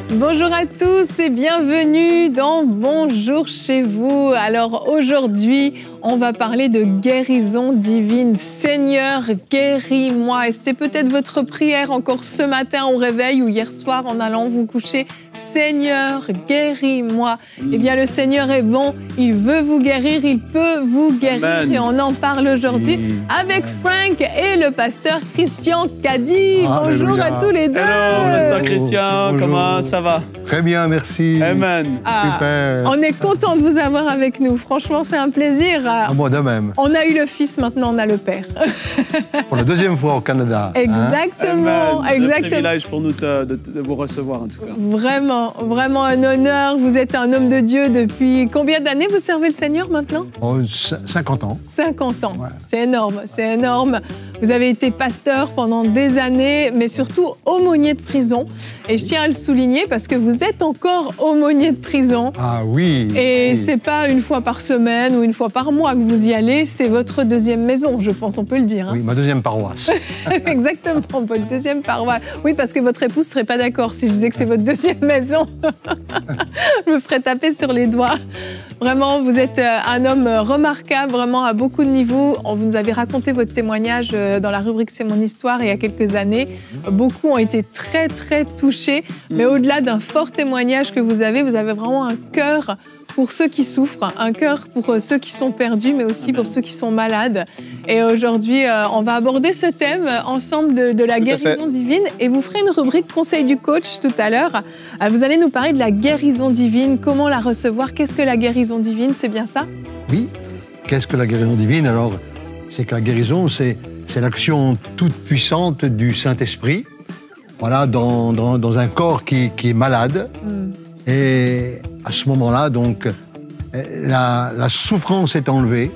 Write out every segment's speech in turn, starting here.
Bonjour à tous et bienvenue dans Bonjour chez vous. Alors aujourd'hui, on va parler de guérison divine. Seigneur, guéris-moi. Et c'était peut-être votre prière encore ce matin au réveil ou hier soir en allant vous coucher. Seigneur, guéris-moi. Eh bien, le Seigneur est bon. Il veut vous guérir. Il peut vous guérir. Amen. Et on en parle aujourd'hui avec Frank et le pasteur Christian Caddy. Bonjour à tous les deux. Hello, pasteur Christian. Bonjour. Comment ça va? Très bien, merci. Amen. Super. On est content de vous avoir avec nous. Franchement, c'est un plaisir. Moi de même. On a eu le fils, maintenant on a le père. Pour la deuxième fois au Canada. Exactement. Amen. C'est un privilège pour nous de vous recevoir, en tout cas. Vraiment, vraiment un honneur. Vous êtes un homme de Dieu depuis combien d'années vous servez le Seigneur maintenant? 50 ans. 50 ans. Ouais. C'est énorme, c'est énorme. Vous avez été pasteur pendant des années, mais surtout aumônier de prison. Et je tiens à le souligner parce que vous êtes encore aumônier de prison. Ah oui. Et oui. c'est pas une fois par semaine ou une fois par mois que vous y allez, c'est votre deuxième maison, je pense, on peut le dire. Hein. Oui, ma deuxième paroisse. Exactement, votre deuxième paroisse. Oui, parce que votre épouse serait pas d'accord si je disais que c'est votre deuxième maison. Je me ferais taper sur les doigts. Vraiment, vous êtes un homme remarquable, vraiment à beaucoup de niveaux. Vous nous avez raconté votre témoignage dans la rubrique C'est mon histoire il y a quelques années. Beaucoup ont été très, très touchés. Mais au-delà d'un fort témoignage que vous avez vraiment un cœur pour ceux qui souffrent, un cœur pour ceux qui sont perdus, mais aussi pour ceux qui sont malades. Et aujourd'hui, on va aborder ce thème ensemble de la guérison divine. Et vous ferez une rubrique conseil du coach tout à l'heure. Vous allez nous parler de la guérison divine, comment la recevoir, qu'est-ce que la guérison divine, c'est bien ça? Oui. Qu'est-ce que la guérison divine? Alors, c'est que la guérison, c'est l'action toute puissante du Saint-Esprit, voilà, dans un corps qui est malade. Et à ce moment-là, donc, la souffrance est enlevée,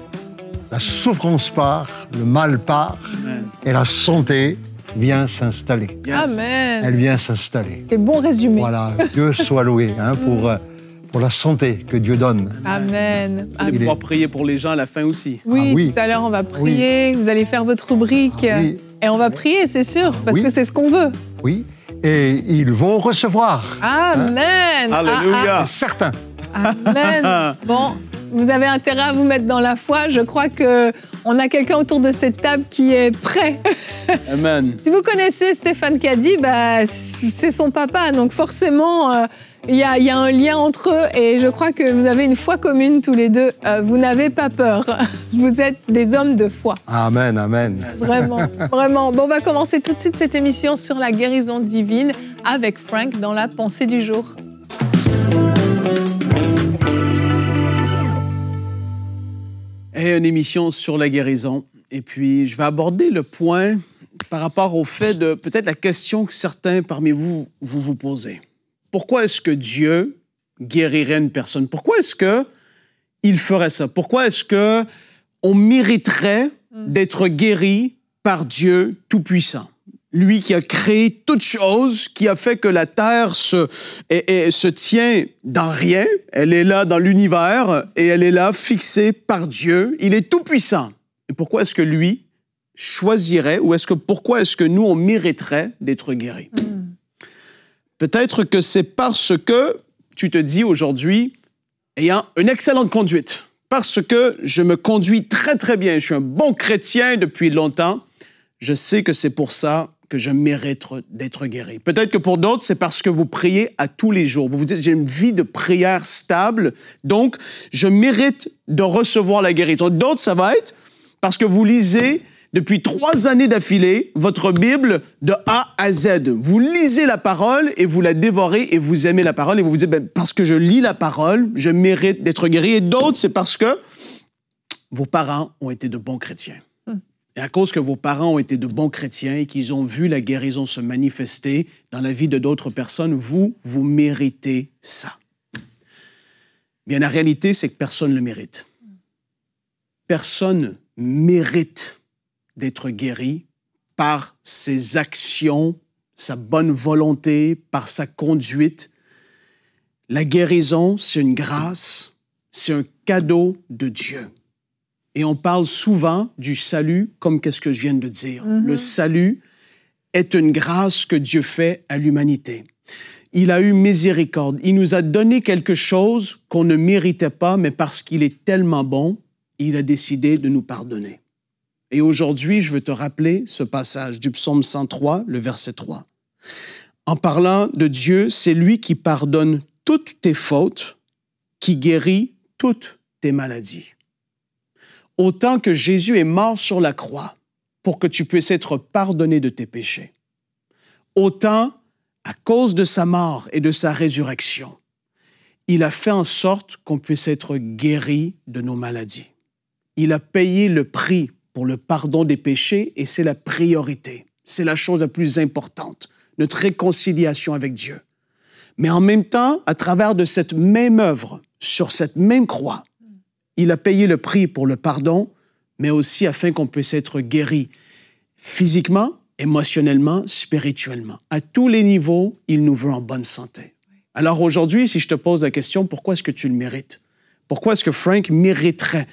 la souffrance part, le mal part, Amen. Et la santé vient s'installer. Yes. Amen. Elle vient s'installer. C'est bon résumé. Voilà, Dieu soit loué pour la santé que Dieu donne. Amen. Vous allez pouvoir prier pour les gens à la fin aussi. Oui, oui. Tout à l'heure, on va prier. Oui. Vous allez faire votre rubrique. Oui. Et on va prier, c'est sûr, parce que c'est ce qu'on veut. Oui. Et ils vont recevoir. Amen. Alléluia. C'est certain. Amen. Bon, vous avez intérêt à vous mettre dans la foi. Je crois qu'on a quelqu'un autour de cette table qui est prêt. Amen. Si vous connaissez Stéphane Caddy, c'est son papa. Donc forcément, il y a un lien entre eux. Et je crois que vous avez une foi commune tous les deux. Vous n'avez pas peur. Vous êtes des hommes de foi. Amen, amen. Vraiment, vraiment. Bon, on va commencer tout de suite cette émission sur la guérison divine avec Frank dans la pensée du jour. Et une émission sur la guérison. Et puis, je vais aborder le point par rapport au fait de peut-être la question que certains parmi vous posez. Pourquoi est-ce que Dieu guérirait une personne? Pourquoi est-ce qu'il ferait ça? Pourquoi est-ce qu'on mériterait d'être guéri par Dieu Tout-Puissant? Lui qui a créé toutes choses, qui a fait que la terre se tient dans rien. Elle est là dans l'univers et elle est là fixée par Dieu. Il est tout-puissant. Et pourquoi est-ce que lui choisirait ou pourquoi est-ce que nous, on mériterait d'être guéris? Peut-être que c'est parce que tu te dis aujourd'hui, ayant une excellente conduite, parce que je me conduis très, très bien, je suis un bon chrétien depuis longtemps, je sais que c'est pour ça que je mérite d'être guéri. Peut-être que pour d'autres, c'est parce que vous priez à tous les jours. Vous vous dites, j'ai une vie de prière stable, donc je mérite de recevoir la guérison. D'autres, ça va être parce que vous lisez depuis 3 années d'affilée votre Bible de A à Z. Vous lisez la parole et vous la dévorez et vous aimez la parole et vous vous dites, parce que je lis la parole, je mérite d'être guéri. Et d'autres, c'est parce que vos parents ont été de bons chrétiens. Et à cause que vos parents ont été de bons chrétiens et qu'ils ont vu la guérison se manifester dans la vie de d'autres personnes, vous méritez ça. Bien, la réalité, c'est que personne ne le mérite. Personne mérite d'être guéri par ses actions, sa bonne volonté, par sa conduite. « La guérison, c'est une grâce, c'est un cadeau de Dieu. Et on parle souvent du salut comme qu'est-ce que je viens de dire. Le salut est une grâce que Dieu fait à l'humanité. Il a eu miséricorde. Il nous a donné quelque chose qu'on ne méritait pas, mais parce qu'il est tellement bon, il a décidé de nous pardonner. Et aujourd'hui, je veux te rappeler ce passage du psaume 103, le verset 3. En parlant de Dieu, c'est lui qui pardonne toutes tes fautes, qui guérit toutes tes maladies. Autant que Jésus est mort sur la croix pour que tu puisses être pardonné de tes péchés, autant, à cause de sa mort et de sa résurrection, il a fait en sorte qu'on puisse être guéri de nos maladies. Il a payé le prix pour le pardon des péchés et c'est la priorité. C'est la chose la plus importante, notre réconciliation avec Dieu. Mais en même temps, à travers de cette même œuvre, sur cette même croix, il a payé le prix pour le pardon, mais aussi afin qu'on puisse être guéri physiquement, émotionnellement, spirituellement. À tous les niveaux, il nous veut en bonne santé. Alors aujourd'hui, si je te pose la question, pourquoi est-ce que tu le mérites? Pourquoi est-ce que Frank mériterait?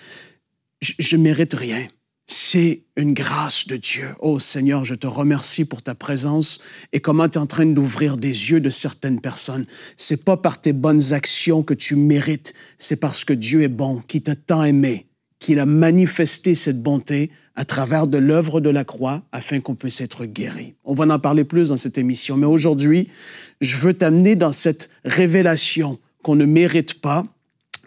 Je ne mérite rien. C'est une grâce de Dieu. Oh Seigneur, je te remercie pour ta présence et comment tu es en train d'ouvrir des yeux de certaines personnes. C'est pas par tes bonnes actions que tu mérites, c'est parce que Dieu est bon, qui t'a tant aimé, qu'il a manifesté cette bonté à travers de l'œuvre de la croix afin qu'on puisse être guéri. On va en parler plus dans cette émission, mais aujourd'hui, je veux t'amener dans cette révélation qu'on ne mérite pas.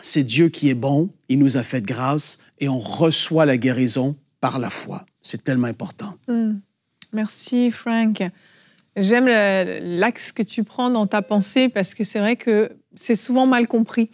C'est Dieu qui est bon, il nous a fait grâce et on reçoit la guérison par la foi. C'est tellement important. Merci, Frank. J'aime l'axe que tu prends dans ta pensée parce que c'est vrai que c'est souvent mal compris.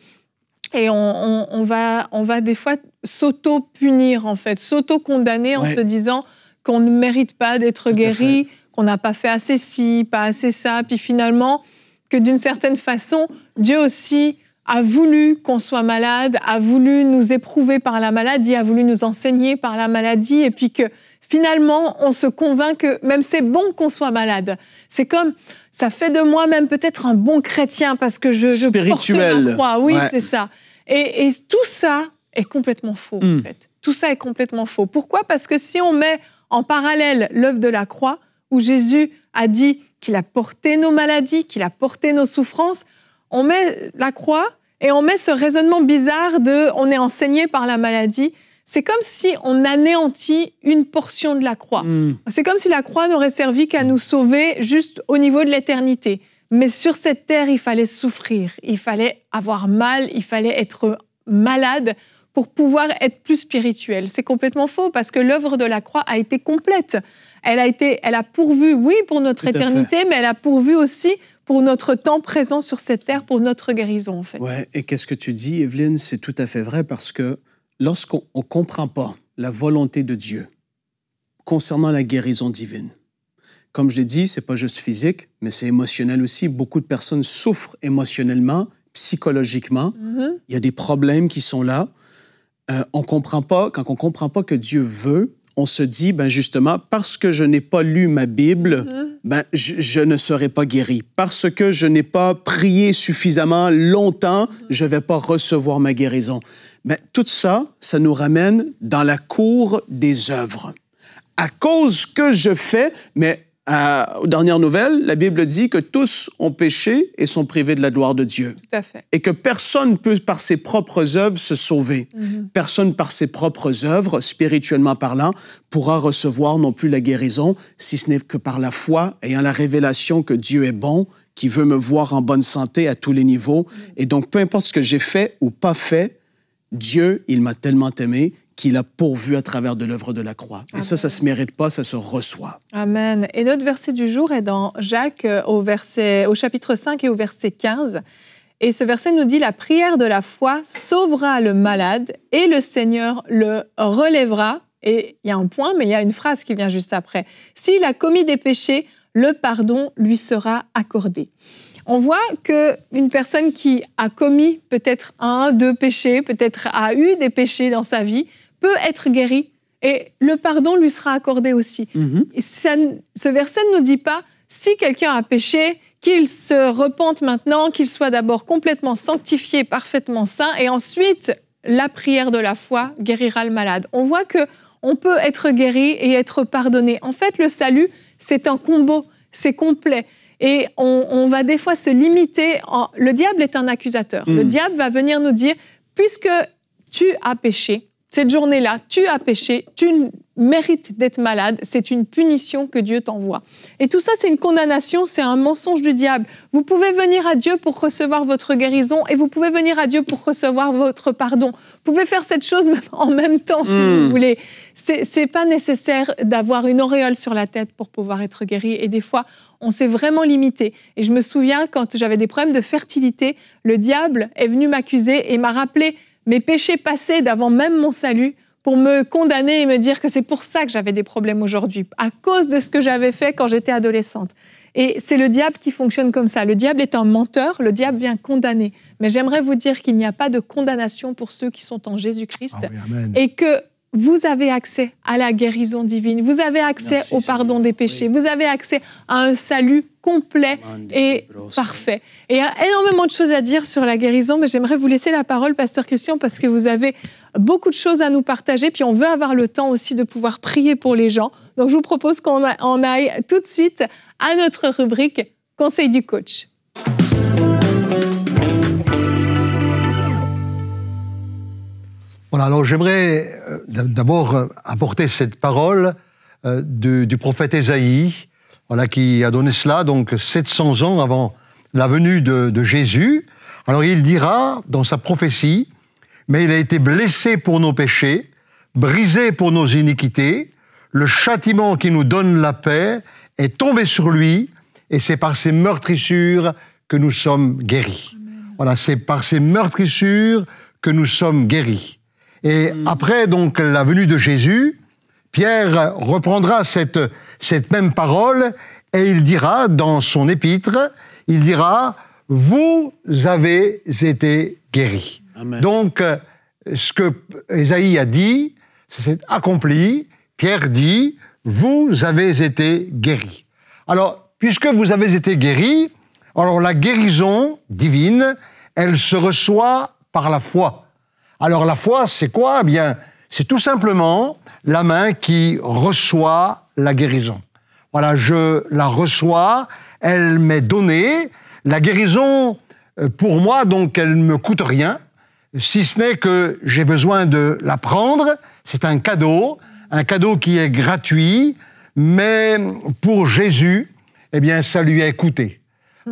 Et on va des fois s'auto-punir, en fait, s'auto-condamner en se disant qu'on ne mérite pas d'être guéri, qu'on n'a pas fait assez ci, pas assez ça. Puis finalement, que d'une certaine façon, Dieu aussi a voulu qu'on soit malade, a voulu nous éprouver par la maladie, a voulu nous enseigner par la maladie, et puis que finalement, on se convainc que même c'est bon qu'on soit malade. C'est comme, ça fait de moi même peut-être un bon chrétien parce que je porte la croix. Oui, c'est ça. Et tout ça est complètement faux, en fait. Tout ça est complètement faux. Pourquoi? Parce que si on met en parallèle l'œuvre de la croix, où Jésus a dit qu'il a porté nos maladies, qu'il a porté nos souffrances, on met la croix et on met ce raisonnement bizarre de « on est enseigné par la maladie ». C'est comme si on anéantit une portion de la croix. C'est comme si la croix n'aurait servi qu'à nous sauver juste au niveau de l'éternité. Mais sur cette terre, il fallait souffrir, il fallait avoir mal, il fallait être malade pour pouvoir être plus spirituel. C'est complètement faux parce que l'œuvre de la croix a été complète. Elle a pourvu, oui, pour notre éternité, mais elle a pourvu aussi pour notre temps présent sur cette terre, pour notre guérison, en fait. Ouais, et qu'est-ce que tu dis, Evelyne? C'est tout à fait vrai parce que lorsqu'on ne comprend pas la volonté de Dieu concernant la guérison divine, comme je l'ai dit, ce n'est pas juste physique, mais c'est émotionnel aussi. Beaucoup de personnes souffrent émotionnellement, psychologiquement. Il y a des problèmes qui sont là. On comprend pas, quand on ne comprend pas que Dieu veut, on se dit, ben justement, parce que je n'ai pas lu ma Bible, ben je ne serai pas guéri. Parce que je n'ai pas prié suffisamment longtemps, je ne vais pas recevoir ma guérison. Mais tout ça, ça nous ramène dans la cour des œuvres. À cause que je fais, mais aux dernières nouvelles, la Bible dit que tous ont péché et sont privés de la gloire de Dieu. Tout à fait. Et que personne ne peut, par ses propres œuvres, se sauver. Personne, par ses propres œuvres, spirituellement parlant, pourra recevoir non plus la guérison, si ce n'est que par la foi, ayant la révélation que Dieu est bon, qui veut me voir en bonne santé à tous les niveaux. Et donc, peu importe ce que j'ai fait ou pas fait, Dieu, il m'a tellement aimé qu'il a pourvu à travers de l'œuvre de la croix. Et ça ne se mérite pas, ça se reçoit. Amen. Et notre verset du jour est dans Jacques, au chapitre 5 et au verset 15. Et ce verset nous dit « La prière de la foi sauvera le malade et le Seigneur le relèvera. » Et il y a un point, mais il y a une phrase qui vient juste après. « S'il a commis des péchés, le pardon lui sera accordé. » On voit qu'une personne qui a commis peut-être 1, 2 péchés, peut-être a eu des péchés dans sa vie, peut être guérie et le pardon lui sera accordé aussi. Et ce verset ne nous dit pas si quelqu'un a péché, qu'il se repente maintenant, qu'il soit d'abord complètement sanctifié, parfaitement saint, et ensuite la prière de la foi guérira le malade. On voit qu'on peut être guéri et être pardonné. En fait, le salut, c'est un combo, c'est complet. Et on va des fois se limiter. Le diable est un accusateur. Le diable va venir nous dire, puisque tu as péché, cette journée-là, tu as péché, tu mérites d'être malade, c'est une punition que Dieu t'envoie. Et tout ça, c'est une condamnation, c'est un mensonge du diable. Vous pouvez venir à Dieu pour recevoir votre guérison et vous pouvez venir à Dieu pour recevoir votre pardon. Vous pouvez faire cette chose en même temps, si vous voulez. C'est pas nécessaire d'avoir une auréole sur la tête pour pouvoir être guéri. Et des fois, on s'est vraiment limité. Et je me souviens, quand j'avais des problèmes de fertilité, le diable est venu m'accuser et m'a rappelé mes péchés passés d'avant même mon salut pour me condamner et me dire que c'est pour ça que j'avais des problèmes aujourd'hui, à cause de ce que j'avais fait quand j'étais adolescente. Et c'est le diable qui fonctionne comme ça. Le diable est un menteur, le diable vient condamner. Mais j'aimerais vous dire qu'il n'y a pas de condamnation pour ceux qui sont en Jésus-Christ et que vous avez accès à la guérison divine, vous avez accès au pardon des péchés, vous avez accès à un salut complet et parfait. Et il y a énormément de choses à dire sur la guérison, mais j'aimerais vous laisser la parole, Pasteur Christian, parce que vous avez beaucoup de choses à nous partager, puis on veut avoir le temps aussi de pouvoir prier pour les gens. Donc je vous propose qu'on aille tout de suite à notre rubrique « Conseil du coach ». Voilà, alors j'aimerais d'abord apporter cette parole du prophète Ésaïe, voilà, qui a donné cela, donc 700 ans avant la venue de Jésus. Alors il dira dans sa prophétie, « Mais il a été blessé pour nos péchés, brisé pour nos iniquités, le châtiment qui nous donne la paix est tombé sur lui, et c'est par ses meurtrissures que nous sommes guéris. » Voilà, c'est par ses meurtrissures que nous sommes guéris. Et après donc la venue de Jésus, Pierre reprendra cette même parole et il dira dans son épître, il dira « Vous avez été guéris ». Donc, ce que Ésaïe a dit, c'est accompli. Pierre dit « Vous avez été guéris ». Alors, puisque vous avez été guéris, alors la guérison divine, elle se reçoit par la foi. Alors la foi, c'est quoi ? Eh bien, c'est tout simplement la main qui reçoit la guérison. Voilà, je la reçois, elle m'est donnée. La guérison, pour moi, donc, elle ne me coûte rien, si ce n'est que j'ai besoin de la prendre. C'est un cadeau qui est gratuit, mais pour Jésus, eh bien, ça lui a coûté.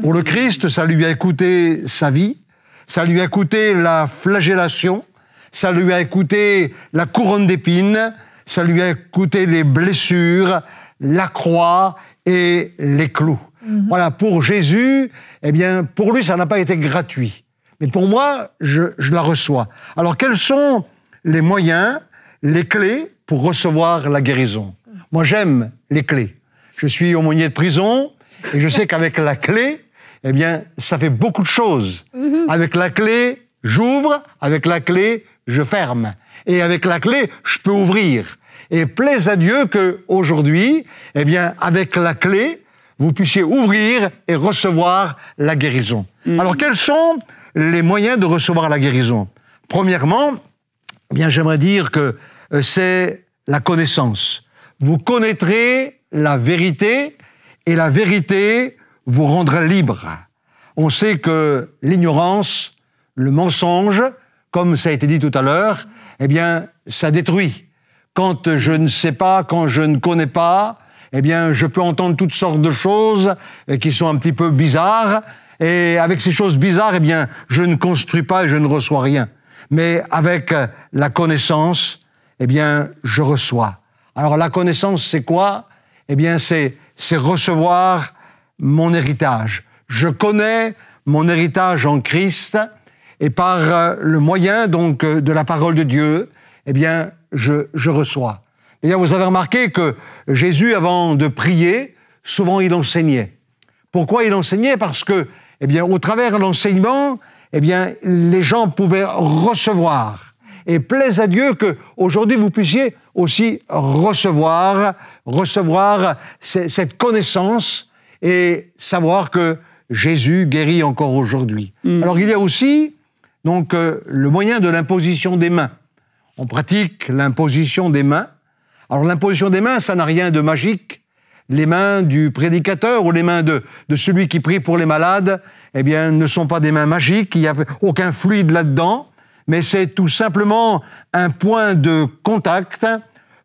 Pour le Christ, ça lui a coûté sa vie, ça lui a coûté la flagellation, ça lui a coûté la couronne d'épines, ça lui a coûté les blessures, la croix et les clous. Voilà, pour Jésus, eh bien, pour lui, ça n'a pas été gratuit. Mais pour moi, je la reçois. Alors, quels sont les moyens, les clés pour recevoir la guérison ? Moi, j'aime les clés. Je suis aumônier de prison et je sais qu'avec la clé, eh bien, ça fait beaucoup de choses. Avec la clé, j'ouvre, avec la clé, je ferme. Et avec la clé, je peux ouvrir. Et plaise à Dieu qu'aujourd'hui, eh bien, avec la clé, vous puissiez ouvrir et recevoir la guérison. Alors, quels sont les moyens de recevoir la guérison ? Premièrement, eh bien, j'aimerais dire que c'est la connaissance. Vous connaîtrez la vérité et la vérité vous rendra libre. On sait que l'ignorance, le mensonge, comme ça a été dit tout à l'heure, eh bien, ça détruit. Quand je ne sais pas, quand je ne connais pas, eh bien, je peux entendre toutes sortes de choses qui sont un petit peu bizarres. Et avec ces choses bizarres, eh bien, je ne construis pas et je ne reçois rien. Mais avec la connaissance, eh bien, je reçois. Alors, la connaissance, c'est quoi ? Eh bien, c'est recevoir mon héritage. Je connais mon héritage en Christ et par le moyen, donc, de la parole de Dieu, eh bien, je reçois. D'ailleurs, vous avez remarqué que Jésus, avant de prier, souvent il enseignait. Pourquoi il enseignait ? Parce que, eh bien, au travers de l'enseignement, eh bien, les gens pouvaient recevoir. Et plaise à Dieu qu'aujourd'hui, vous puissiez aussi recevoir cette connaissance et savoir que Jésus guérit encore aujourd'hui. Alors, il y a aussi Donc, le moyen de l'imposition des mains. On pratique l'imposition des mains. Alors, l'imposition des mains, ça n'a rien de magique. Les mains du prédicateur ou les mains de celui qui prie pour les malades, eh bien, ne sont pas des mains magiques. Il n'y a aucun fluide là-dedans. Mais c'est tout simplement un point de contact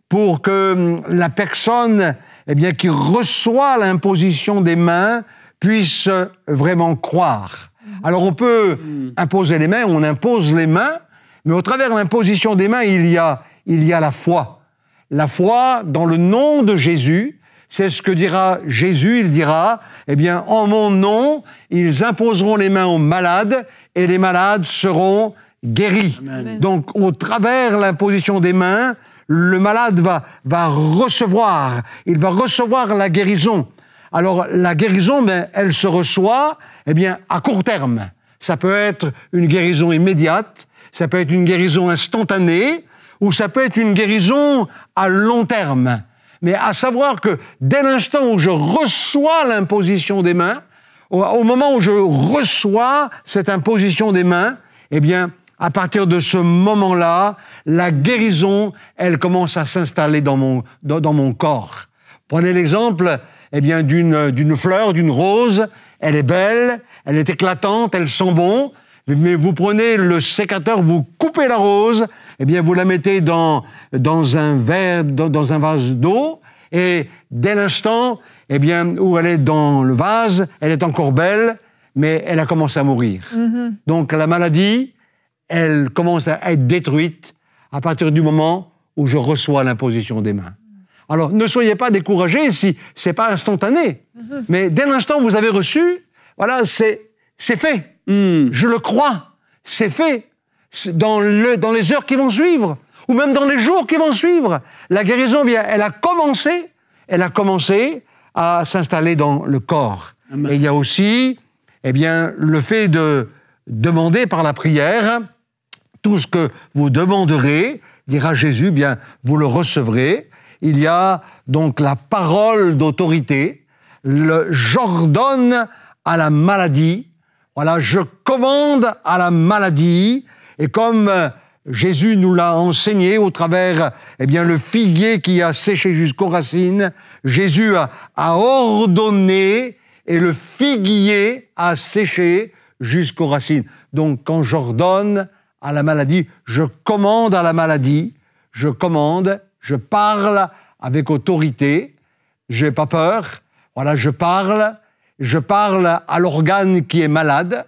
pour que la personne, eh bien, qui reçoit l'imposition des mains puisse vraiment croire. Alors, on peut imposer les mains, on impose les mains, mais au travers de l'imposition des mains, il y a la foi. La foi dans le nom de Jésus, c'est ce que dira Jésus. Il dira, eh bien, en mon nom, ils imposeront les mains aux malades et les malades seront guéris. Amen. Donc, au travers de l'imposition des mains, le malade va recevoir, il va recevoir la guérison. Alors, la guérison, ben, elle se reçoit, eh bien, à court terme. Ça peut être une guérison immédiate, ça peut être une guérison instantanée, ou ça peut être une guérison à long terme. Mais à savoir que dès l'instant où je reçois l'imposition des mains, au moment où je reçois cette imposition des mains, eh bien, à partir de ce moment-là, la guérison, elle commence à s'installer dans mon corps. Prenez l'exemple, eh bien, d'une fleur, d'une rose. Elle est belle, elle est éclatante, elle sent bon. Mais vous prenez le sécateur, vous coupez la rose, eh bien, vous la mettez dans un verre, dans un vase d'eau, et dès l'instant, eh bien, où elle est dans le vase, elle est encore belle, mais elle a commencé à mourir. Mm-hmm. Donc, la maladie, elle commence à être détruite à partir du moment où je reçois l'imposition des mains. Alors, ne soyez pas découragés si c'est pas instantané, mais dès l'instant où vous avez reçu, voilà, c'est fait. Je le crois, c'est fait. Dans les heures qui vont suivre, ou même dans les jours qui vont suivre, la guérison, bien, elle a commencé à s'installer dans le corps. Amen. Et il y a aussi, eh bien, le fait de demander par la prière, tout ce que vous demanderez, dira Jésus, bien, vous le recevrez. Il y a donc la parole d'autorité, j'ordonne à la maladie, voilà, je commande à la maladie, et comme Jésus nous l'a enseigné au travers, eh bien, le figuier qui a séché jusqu'aux racines, Jésus a ordonné et le figuier a séché jusqu'aux racines. Donc, quand j'ordonne à la maladie, je commande à la maladie, je parle avec autorité, je n'ai pas peur, voilà, je parle à l'organe qui est malade,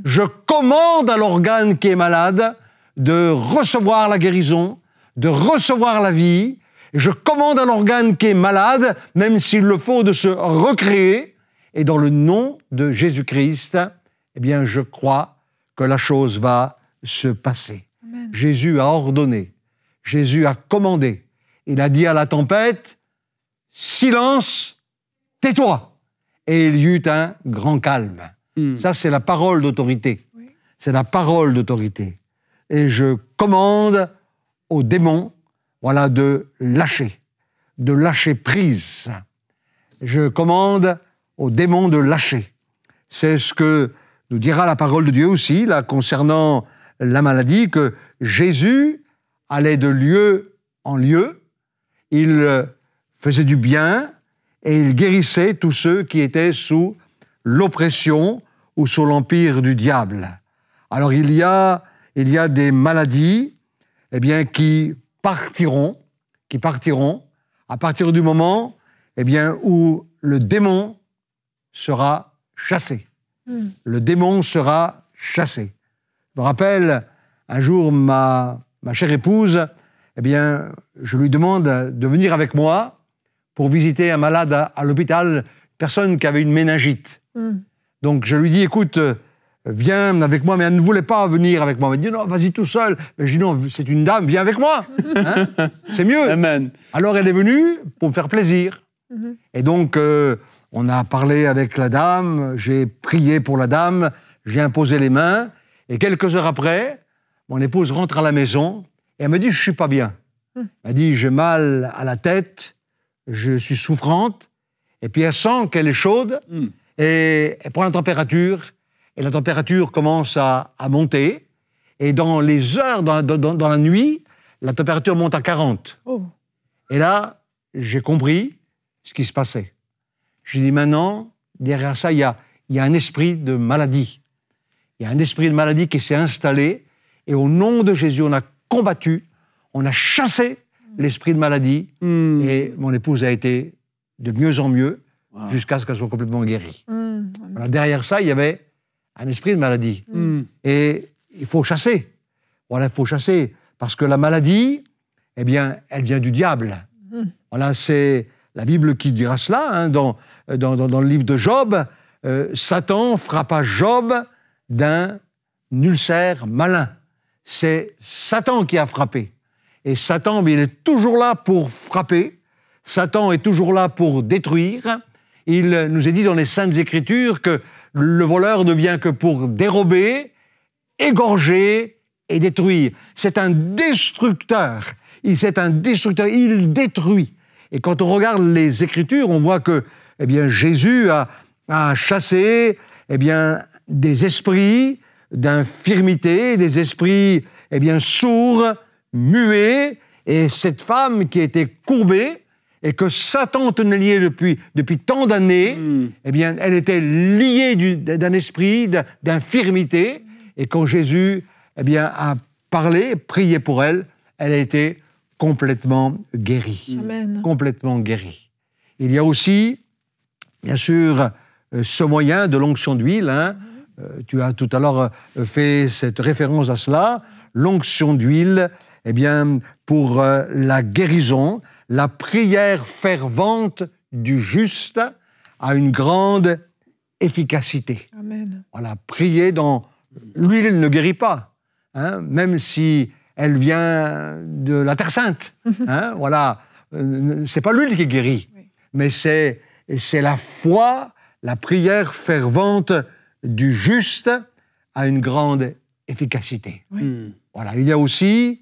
je commande à l'organe qui est malade de recevoir la guérison, de recevoir la vie, et je commande à l'organe qui est malade, même s'il le faut, de se recréer, et dans le nom de Jésus-Christ, eh bien, je crois que la chose va se passer. Amen. Jésus a ordonné, Jésus a commandé, il a dit à la tempête, « Silence, tais-toi !» Et il y eut un grand calme. Ça, c'est la parole d'autorité. Oui. C'est la parole d'autorité. Et je commande aux démons, voilà, de lâcher prise. Je commande aux démons de lâcher. C'est ce que nous dira la parole de Dieu aussi, là, concernant la maladie, que Jésus allait de lieu en lieu, il faisait du bien et il guérissait tous ceux qui étaient sous l'oppression ou sous l'empire du diable. Alors il y a des maladies, eh bien, qui partiront à partir du moment, eh bien, où le démon sera chassé. Le démon sera chassé. Je me rappelle, un jour, ma chère épouse, eh bien, je lui demande de venir avec moi pour visiter un malade à l'hôpital, personne qui avait une méningite. Donc je lui dis, écoute, viens avec moi, mais elle ne voulait pas venir avec moi. Elle me dit, non, vas-y tout seul. Mais je dis, non, c'est une dame, viens avec moi. Hein, c'est mieux. Amen. Alors elle est venue pour me faire plaisir. Et donc, on a parlé avec la dame, j'ai prié pour la dame, j'ai imposé les mains, et quelques heures après, mon épouse rentre à la maison, et elle me dit, je ne suis pas bien. Elle m'a dit, j'ai mal à la tête, je suis souffrante, et puis elle sent qu'elle est chaude, et elle prend la température commence à monter, Et dans les heures, dans la nuit, la température monte à 40. Oh. Et là, j'ai compris ce qui se passait. J'ai dit maintenant, derrière ça, il y a un esprit de maladie. Il y a un esprit de maladie qui s'est installé. Et au nom de Jésus, on a combattu, on a chassé l'esprit de maladie. Et mon épouse a été de mieux en mieux jusqu'à ce qu'elle soit complètement guérie. Voilà, derrière ça, il y avait un esprit de maladie. Et il faut chasser. Voilà, il faut chasser. Parce que la maladie, eh bien, elle vient du diable. Voilà, c'est la Bible qui dira cela. Hein, dans le livre de Job, Satan frappa Job d'un ulcère malin. C'est Satan qui a frappé. Et Satan, bien, il est toujours là pour frapper. Satan est toujours là pour détruire. Il nous est dit dans les Saintes Écritures que le voleur ne vient que pour dérober, égorger et détruire. C'est un destructeur. C'est un destructeur. Il détruit. Et quand on regarde les Écritures, on voit que eh bien, Jésus a chassé eh bien, des esprits d'infirmité, des esprits eh bien, sourds, muets. Et cette femme qui était courbée et que Satan tenait liée depuis tant d'années, eh bien, elle était liée d'un esprit d'infirmité. Et quand Jésus eh bien, a parlé, prié pour elle, elle a été complètement guérie. Amen. Complètement guérie. Il y a aussi, bien sûr, ce moyen de l'onction d'huile. Hein. Tu as tout à l'heure fait cette référence à cela. L'onction d'huile, eh bien, pour la guérison, la prière fervente du juste a une grande efficacité. Amen. Voilà, prier dans... L'huile ne guérit pas, hein, même si elle vient de la Terre Sainte. Hein, voilà, c'est pas l'huile qui guérit, mais c'est la foi, la prière fervente du juste a une grande efficacité. Voilà, il y a aussi,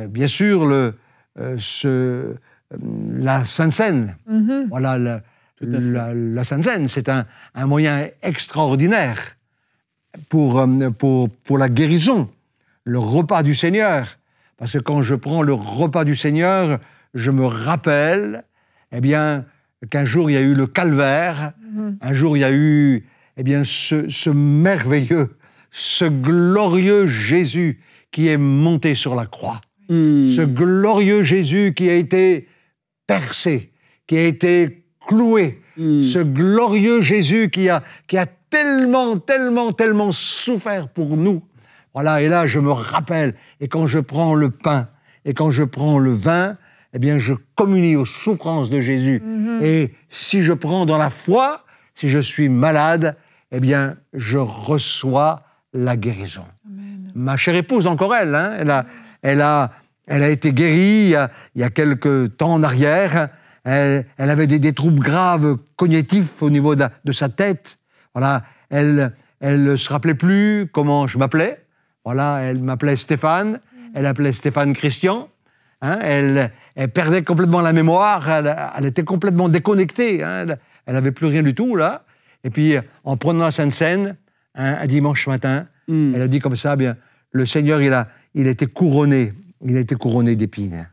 bien sûr, la Sainte Seine. Voilà, la Sainte Seine, c'est un moyen extraordinaire pour la guérison. Le repas du Seigneur. Parce que quand je prends le repas du Seigneur, je me rappelle eh bien, qu'un jour il y a eu le calvaire, un jour il y a eu eh bien, ce merveilleux, ce glorieux Jésus qui est monté sur la croix. Ce glorieux Jésus qui a été percé, qui a été cloué. Ce glorieux Jésus qui a tellement souffert pour nous. Voilà, et là, je me rappelle, et quand je prends le pain, et quand je prends le vin, eh bien, je communie aux souffrances de Jésus. Et si je prends dans la foi, si je suis malade, eh bien, je reçois la guérison. Amen. Ma chère épouse, encore elle, hein, elle a été guérie il y a quelques temps en arrière. Elle avait des troubles graves cognitifs au niveau de sa tête. Voilà, elle ne se rappelait plus comment je m'appelais. Voilà, elle m'appelait Stéphane, elle appelait Stéphane Christian. Hein, elle perdait complètement la mémoire, elle était complètement déconnectée. Hein, elle n'avait plus rien du tout, là. Et puis, en prenant la Sainte Seine, un dimanche matin, elle a dit comme ça, bien, le Seigneur, il a été couronné d'épines.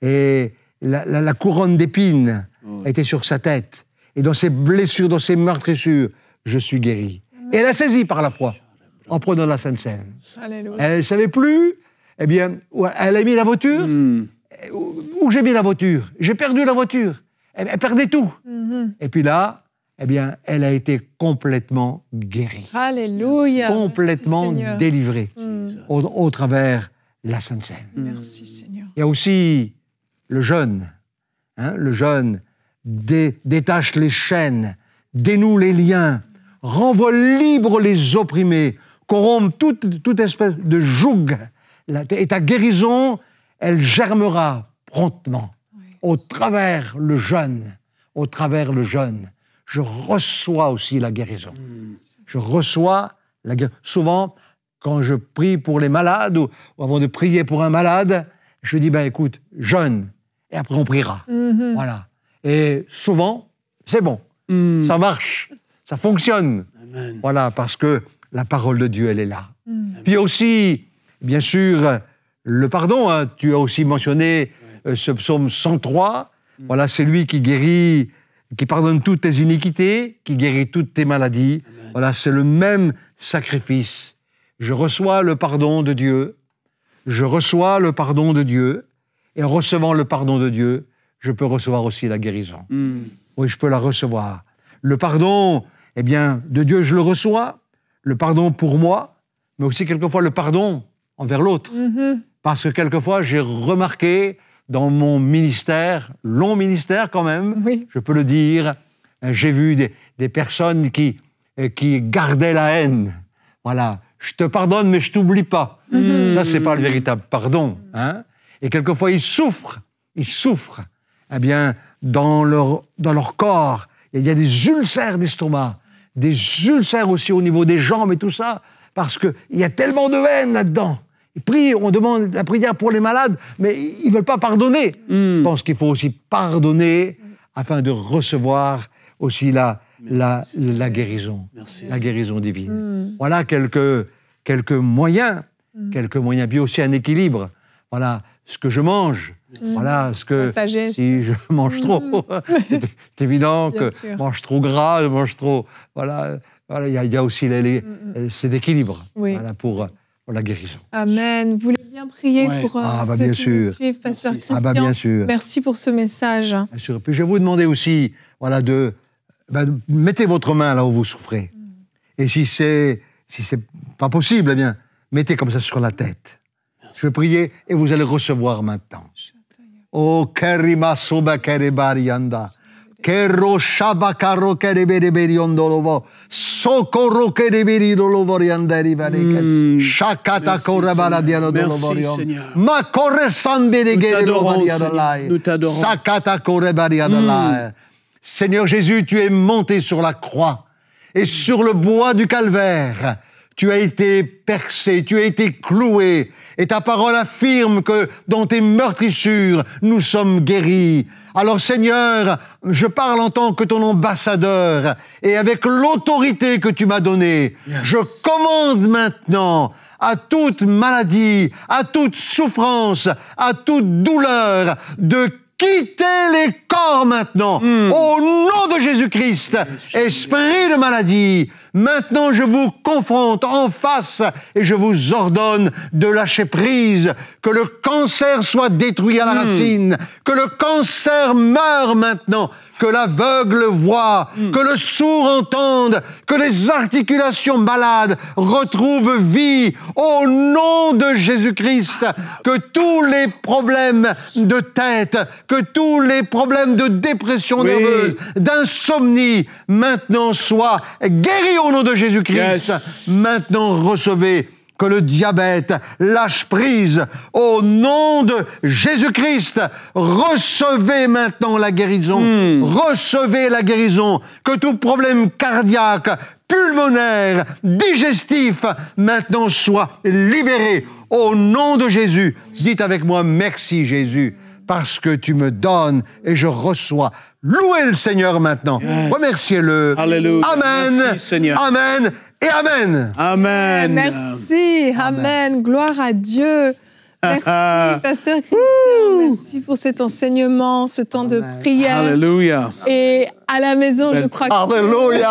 Et la couronne d'épines était sur sa tête. Et dans ses blessures, dans ses meurtrissures, je suis guéri. Et elle a saisi par la foi, en prenant la Sainte Seine. Alléluia. Elle ne savait plus, eh bien, elle a mis la voiture. Où j'ai mis la voiture? J'ai perdu la voiture. Elle perdait tout. Et puis là, eh bien, elle a été complètement guérie. Alléluia. Complètement Merci, délivrée au travers de la Sainte Seine. Merci Seigneur. Il y a aussi le jeûne. Hein, le jeûne détache les chaînes, dénoue les liens, renvoie libre les opprimés, corrompt toute espèce de joug. Et ta guérison, elle germera promptement. Au travers le jeûne, je reçois aussi la guérison. Je reçois la guérison. Souvent, quand je prie pour les malades, ou avant de prier pour un malade, je dis, ben écoute, jeûne, et après on priera. Voilà. Et souvent, c'est bon. Ça marche, ça fonctionne. Amen. Voilà, parce que la parole de Dieu, elle est là. Puis aussi, bien sûr, le pardon. Hein. Tu as aussi mentionné ce psaume 103. Voilà, c'est lui qui guérit, qui pardonne toutes tes iniquités, qui guérit toutes tes maladies. Amen. Voilà, c'est le même sacrifice. Je reçois le pardon de Dieu. Je reçois le pardon de Dieu. Et en recevant le pardon de Dieu, je peux recevoir aussi la guérison. Oui, je peux la recevoir. Le pardon, eh bien, de Dieu, je le reçois. Le pardon pour moi, mais aussi quelquefois le pardon envers l'autre. Parce que quelquefois, j'ai remarqué dans mon ministère, long ministère quand même, je peux le dire, j'ai vu des personnes qui gardaient la haine. Voilà, je te pardonne, mais je t'oublie pas. Ça, c'est pas le véritable pardon. Hein? Et quelquefois, ils souffrent, eh bien, dans leur corps. Il y a des ulcères d'estomac, des ulcères aussi au niveau des jambes et tout ça, parce qu'il y a tellement de haine là-dedans. Ils prient, on demande la prière pour les malades, mais ils ne veulent pas pardonner. Je pense qu'il faut aussi pardonner afin de recevoir aussi la guérison, la guérison divine. Voilà quelques moyens, puis aussi un équilibre. Voilà, ce que je mange. Voilà, ce que si je mange trop, c'est évident que je mange trop gras, je mange trop. Voilà, il y a aussi cet équilibre pour la guérison. Amen. Vous voulez bien prier pour ceux qui nous suivent, Pasteur Christian. Bien sûr. Merci pour ce message. Bien sûr. Puis je vais vous demander aussi, mettez votre main là où vous souffrez. Et si c'est pas possible, eh bien, mettez comme ça sur la tête. Je vais prier et vous allez recevoir maintenant. Oh, Kerima Soba Kerebarianda. Kero Shabakaro Kereberiberiondolovo. Sokoro Kereberidolovoranderi Vareken. Shakata Korebaradiadolorion. Ma Koresamberigerovariadolai. Nous t'adorons. Sakata Korebariadolai. Seigneur Jésus, tu es monté sur la croix et sur le bois du calvaire. Tu as été percé, tu as été cloué. Et ta parole affirme que dans tes meurtrissures, nous sommes guéris. Alors Seigneur, je parle en tant que ton ambassadeur et avec l'autorité que tu m'as donnée, je commande maintenant à toute maladie, à toute souffrance, à toute douleur de quitter les corps maintenant, au nom de Jésus-Christ. Esprit de maladie, maintenant je vous confronte en face et je vous ordonne de lâcher prise, que le cancer soit détruit à la racine, que le cancer meure maintenant, que l'aveugle voie, que le sourd entende, que les articulations malades retrouvent vie au nom de Jésus-Christ, que tous les problèmes de tête, que tous les problèmes de dépression nerveuse, d'insomnie, maintenant soient guéris au nom de Jésus-Christ. Maintenant recevez que le diabète lâche prise au nom de Jésus-Christ. Recevez maintenant la guérison. Recevez la guérison. Que tout problème cardiaque, pulmonaire, digestif, maintenant soit libéré au nom de Jésus. Dites avec moi, merci Jésus, parce que tu me donnes et je reçois. Louez le Seigneur maintenant. Remerciez-le. Alléluia. Amen. Merci, Seigneur. Amen. Et Amen. Amen. Merci. Amen. Gloire à Dieu. Merci, Pasteur Christian. Merci pour cet enseignement, ce temps de prière. Alléluia. Et à la maison, je crois que... Alléluia.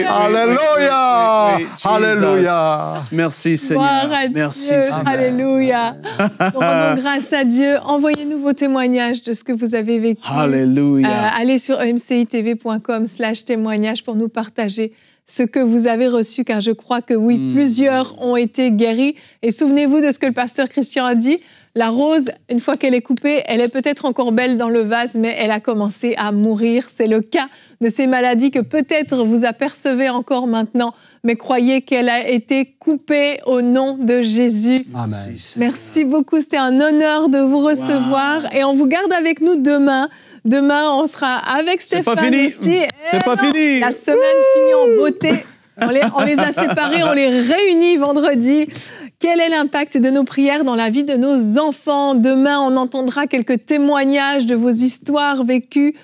Alléluia. Alléluia. Merci, Seigneur. Gloire à Merci, Dieu. Seigneur. Alléluia. Nous rendons grâce à Dieu. Envoyez-nous vos témoignages de ce que vous avez vécu. Alléluia. Allez sur emcitv.com/témoignages pour nous partager ce que vous avez reçu, car je crois que oui, plusieurs ont été guéris. Et souvenez-vous de ce que le pasteur Christian a dit, la rose, une fois qu'elle est coupée, elle est peut-être encore belle dans le vase, mais elle a commencé à mourir. C'est le cas de ces maladies que peut-être vous apercevez encore maintenant, mais croyez qu'elle a été coupée au nom de Jésus. Amen. Merci beaucoup, c'était un honneur de vous recevoir. Et on vous garde avec nous demain. Demain, on sera avec Stéphane aussi. C'est pas fini. La semaine finit en beauté. On les a séparés, on les réunit vendredi. Quel est l'impact de nos prières dans la vie de nos enfants? Demain, on entendra quelques témoignages de vos histoires vécues,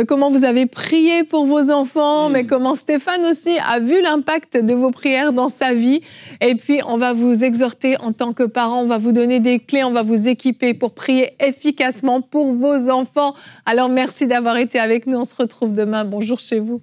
comment vous avez prié pour vos enfants, mais comment Stéphane aussi a vu l'impact de vos prières dans sa vie. Et puis, on va vous exhorter en tant que parents, on va vous donner des clés, on va vous équiper pour prier efficacement pour vos enfants. Alors, merci d'avoir été avec nous. On se retrouve demain. Bonjour chez vous.